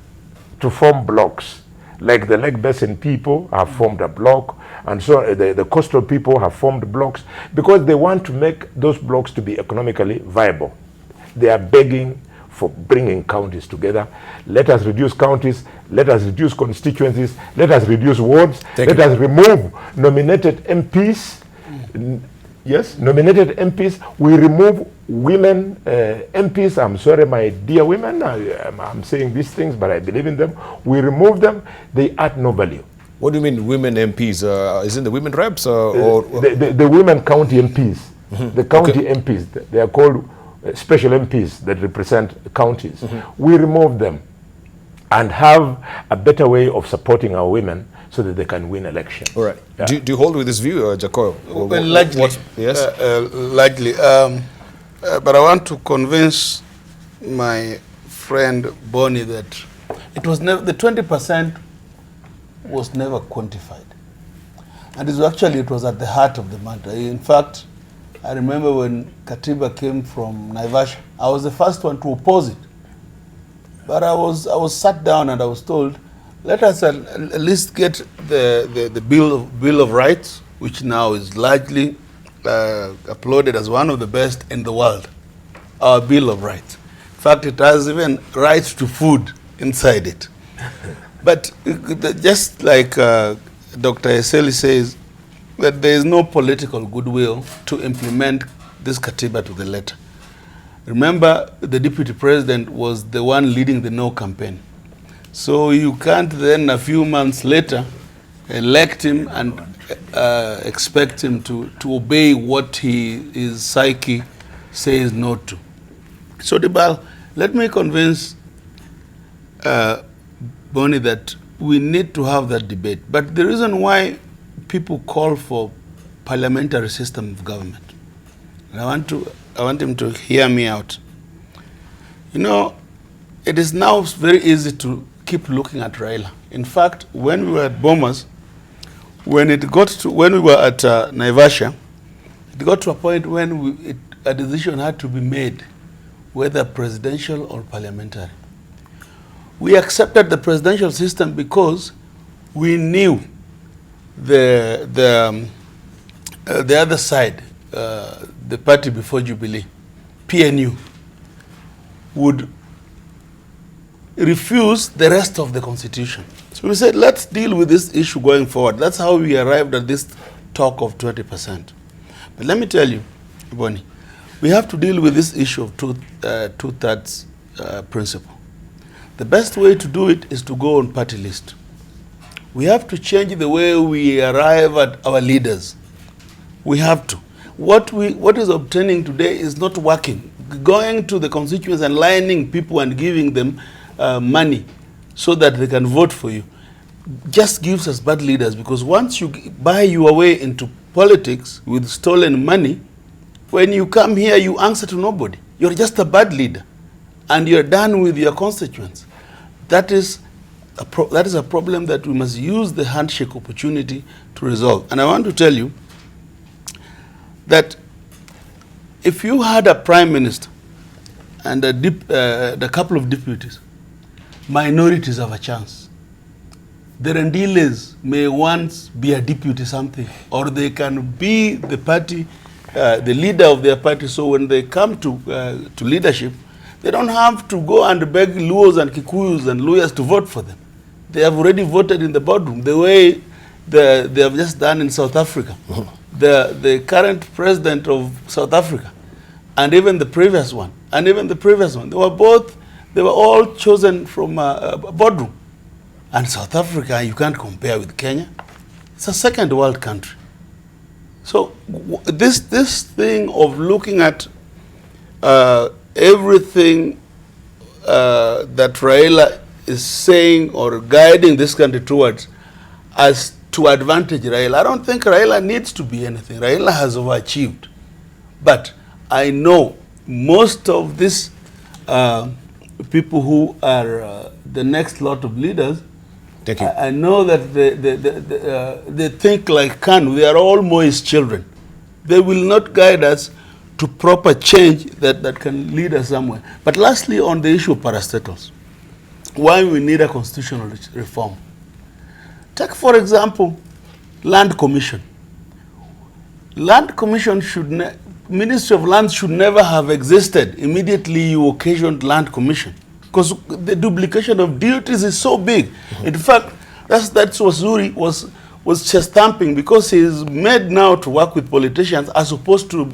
to form blocks. Like the Lake Basin people have formed a block, and so the coastal people have formed blocks because they want to make those blocks to be economically viable. They are begging for bringing counties together. Let us reduce counties, let us reduce constituencies, let us reduce wards, let us remove nominated MPs. Yes, nominated MPs. We remove women MPs. I'm sorry, my dear women, I'm saying these things, but I believe in them. We remove them. They add no value. What do you mean women MPs? Isn't the women reps? Or the women county MPs, the county MPs, they are called special MPs that represent counties. We remove them and have a better way of supporting our women so that they can win elections. All right. Yeah. Do you hold with this view, Jacob? Well, largely, yes? largely. But I want to convince my friend Bonnie that it was never, the 20% was never quantified. And it was at the heart of the matter. In fact, I remember when Katiba came from Naivasha, I was the first one to oppose it. But I was sat down and I was told, let us at least get the Bill of Rights, which now is largely applauded as one of the best in the world, our Bill of Rights. In fact, it has even rights to food inside it. But just like Dr. Eseli says, that there is no political goodwill to implement this Katiba to the letter. Remember, the deputy president was the one leading the no campaign. So you can't then, a few months later, elect him and expect him to obey what his psyche says no to. So, Dibal, let me convince Bonnie that we need to have that debate. But the reason why people call for parliamentary system of government, and I want him to hear me out. You know, it is now very easy to keep looking at Raila. In fact, when we were at Bomas, when we were at Naivasha, it got to a point when a decision had to be made, whether presidential or parliamentary. We accepted the presidential system because we knew the other side, the party before Jubilee, PNU, would refuse the rest of the constitution. So we said, let's deal with this issue going forward. That's how we arrived at this talk of 20%. But let me tell you, Bonnie, we have to deal with this issue of two-thirds principle. The best way to do it is to go on party list. We have to change the way we arrive at our leaders. We have to. What is obtaining today is not working. Going to the constituents and lining people and giving them money so that they can vote for you just gives us bad leaders, because once you buy your way into politics with stolen money, when you come here, you answer to nobody. You're just a bad leader, and you're done with your constituents. That is a problem that we must use the handshake opportunity to resolve. And I want to tell you that if you had a prime minister and a couple of deputies, minorities have a chance. The Rendiles may once be a deputy something, or they can be the party, the leader of their party. So when they come to leadership, they don't have to go and beg Luos and Kikuyus and Luyas to vote for them. They have already voted in the boardroom, the way they have just done in South Africa. The current president of South Africa, and even the previous one, they were all chosen from a boardroom. And South Africa, you can't compare with Kenya. It's a second world country. So this thing of looking at everything that Raila is saying or guiding this country towards as to advantage Raila. I don't think Raila needs to be anything. Raila has overachieved. But I know most of these people who are the next lot of leaders, thank you. I know that they think like Kanu. They are all Moi's children. They will not guide us to proper change that can lead us somewhere. But lastly, on the issue of parastatals, why we need a constitutional reform. Take, for example, Land Commission. Land Commission Ministry of Lands should never have existed. Immediately you occasioned Land Commission, because the duplication of duties is so big. In fact, that's what Zuri was chest thumping, because he is made now to work with politicians as opposed to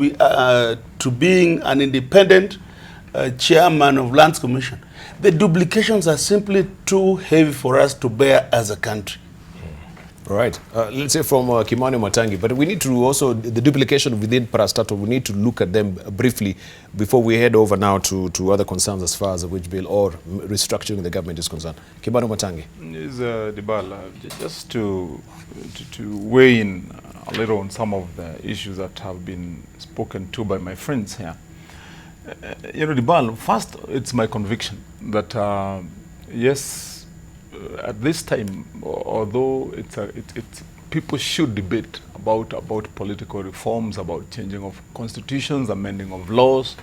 being an independent chairman of Lands Commission. The duplications are simply too heavy for us to bear as a country. All right. Let's say from Kimani Matangi, but we need to also, the duplication within Parastatal, we need to look at them briefly before we head over now to other concerns as far as the wage bill or restructuring the government is concerned. Kimani Matangi. Is Dibala, just to weigh in a little on some of the issues that have been spoken to by my friends here. Dibala, first, it's my conviction that yes, at this time, although people should debate about political reforms, about changing of constitutions, amending of laws,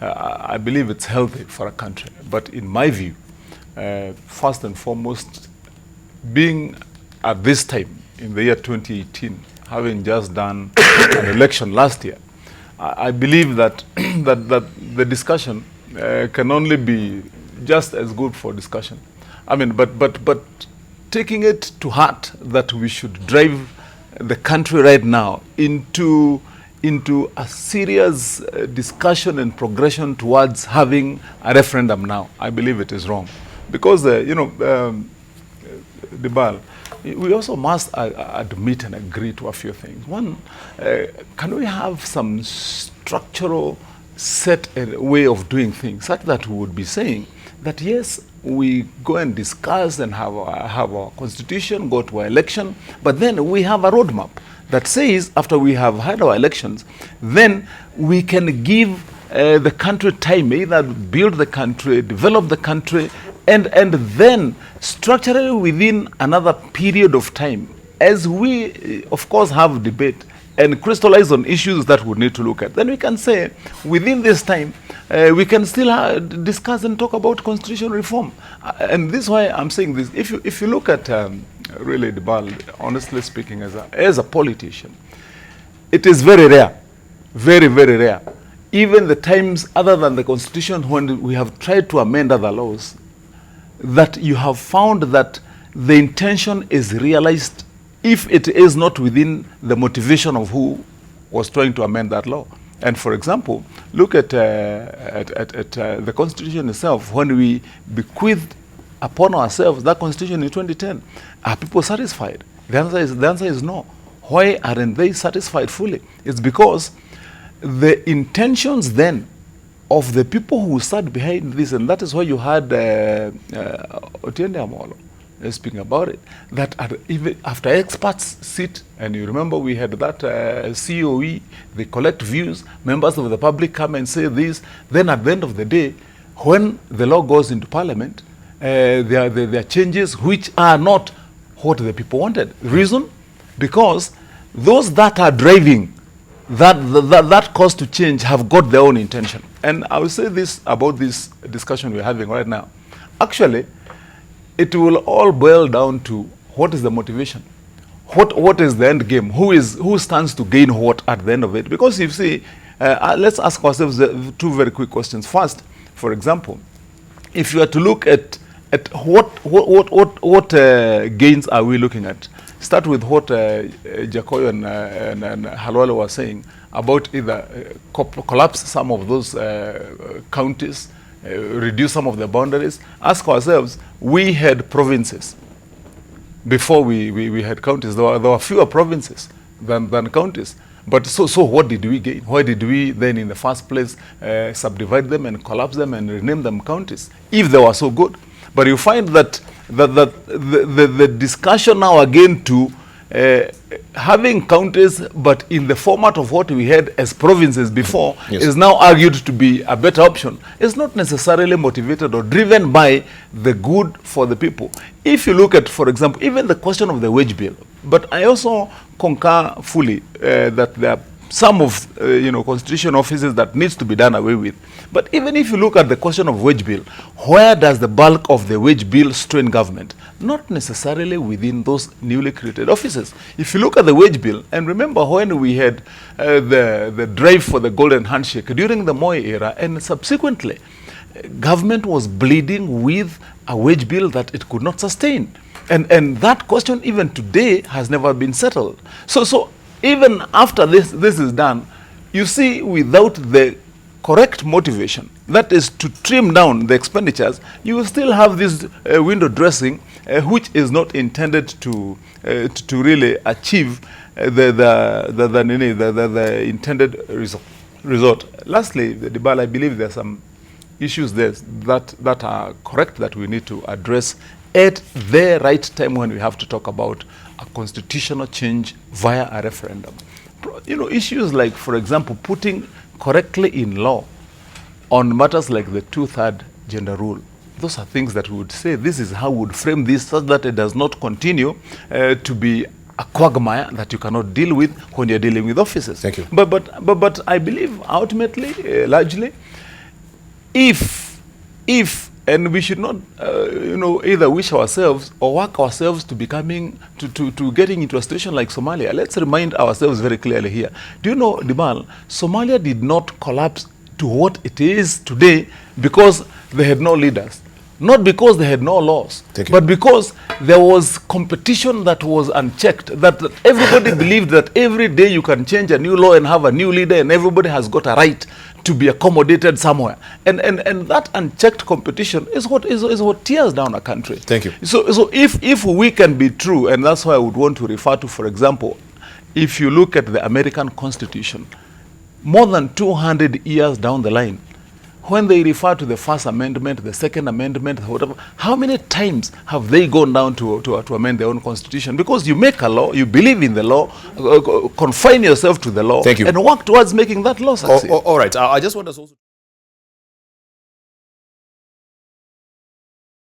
I believe it's healthy for a country. But in my view, first and foremost, being at this time in the year 2018, having just done an election last year, I believe that that the discussion can only be just as good for discussion. I mean, but taking it to heart that we should drive the country right now into a serious discussion and progression towards having a referendum now, I believe it is wrong. Because, Dibal, we also must admit and agree to a few things. One, can we have some structural set way of doing things such that we would be saying that yes, we go and discuss and have our constitution, go to our election, but then we have a roadmap that says after we have had our elections, then we can give the country time, either build the country, develop the country, and then structurally within another period of time, as we of course have debate and crystallize on issues that we need to look at, then we can say within this time we can still discuss and talk about constitutional reform. And this is why I'm saying this. If you look at really Dibal, honestly speaking, as a politician, it is very rare, very, very rare. Even the times other than the constitution when we have tried to amend other laws, that you have found that the intention is realized if it is not within the motivation of who was trying to amend that law. And for example, look at the constitution itself. When we bequeathed upon ourselves that constitution in 2010, are people satisfied? The answer is no. Why aren't they satisfied fully? It's because the intentions then of the people who sat behind this, and that is why you had Otiende Amolo speaking about it, that even after experts sit, and you remember we had that COE, they collect views, members of the public come and say this, then at the end of the day, when the law goes into parliament, there are changes which are not what the people wanted. Reason? Because those that are driving that cause to change have got their own intention. And I will say this about this discussion we're having right now. Actually, it will all boil down to what is the motivation, what is the end game, who stands to gain what at the end of it. Because you see, let's ask ourselves two very quick questions. First, for example, if you are to look at what gains are we looking at? Start with what Jacoyo and Halwale were saying about either collapse some of those counties, reduce some of the boundaries. Ask ourselves, we had provinces before we had counties. There were fewer provinces than counties. But so what did we gain? Why did we then in the first place subdivide them and collapse them and rename them counties if they were so good? But you find that the discussion now again to having counties, but in the format of what we had as provinces before, yes, is now argued to be a better option. It's not necessarily motivated or driven by the good for the people. If you look at, for example, even the question of the wage bill, but I also concur fully that there are some of constitution offices that needs to be done away with. But even if you look at the question of wage bill, where does the bulk of the wage bill strain government? Not necessarily within those newly created offices. If you look at the wage bill, and remember when we had the drive for the golden handshake during the Moi era, and subsequently, government was bleeding with a wage bill that it could not sustain. And that question even today has never been settled. So even after this is done, you see, without the correct motivation, that is to trim down the expenditures, you will still have this window dressing, which is not intended to really achieve the intended result. Lastly, Dibal, I believe there are some issues there that are correct that we need to address at the right time when we have to talk about a constitutional change via a referendum. You know, issues like, for example, putting correctly in law on matters like the 2/3 gender rule. Those are things that we would say, this is how we would frame this so that it does not continue to be a quagmire that you cannot deal with when you're dealing with offices. Thank you. But I believe ultimately, largely, if and we should not, you know, either wish ourselves or work ourselves to becoming, to getting into a situation like Somalia. Let's remind ourselves very clearly here. Do you know, Dimal, Somalia did not collapse to what it is today because they had no leaders. Not because they had no laws, but because there was competition that was unchecked, that everybody believed that every day you can change a new law and have a new leader and everybody has got a right to be accommodated somewhere. And that unchecked competition is what tears down a country. Thank you. So if we can be true, and that's why I would want to refer to, for example, if you look at the American Constitution, more than 200 years down the line, when they refer to the First Amendment, the Second Amendment, whatever, how many times have they gone down to amend their own constitution? Because you make a law, you believe in the law, confine yourself to the law, Thank you. and work towards making that law succeed. All right. I just want us also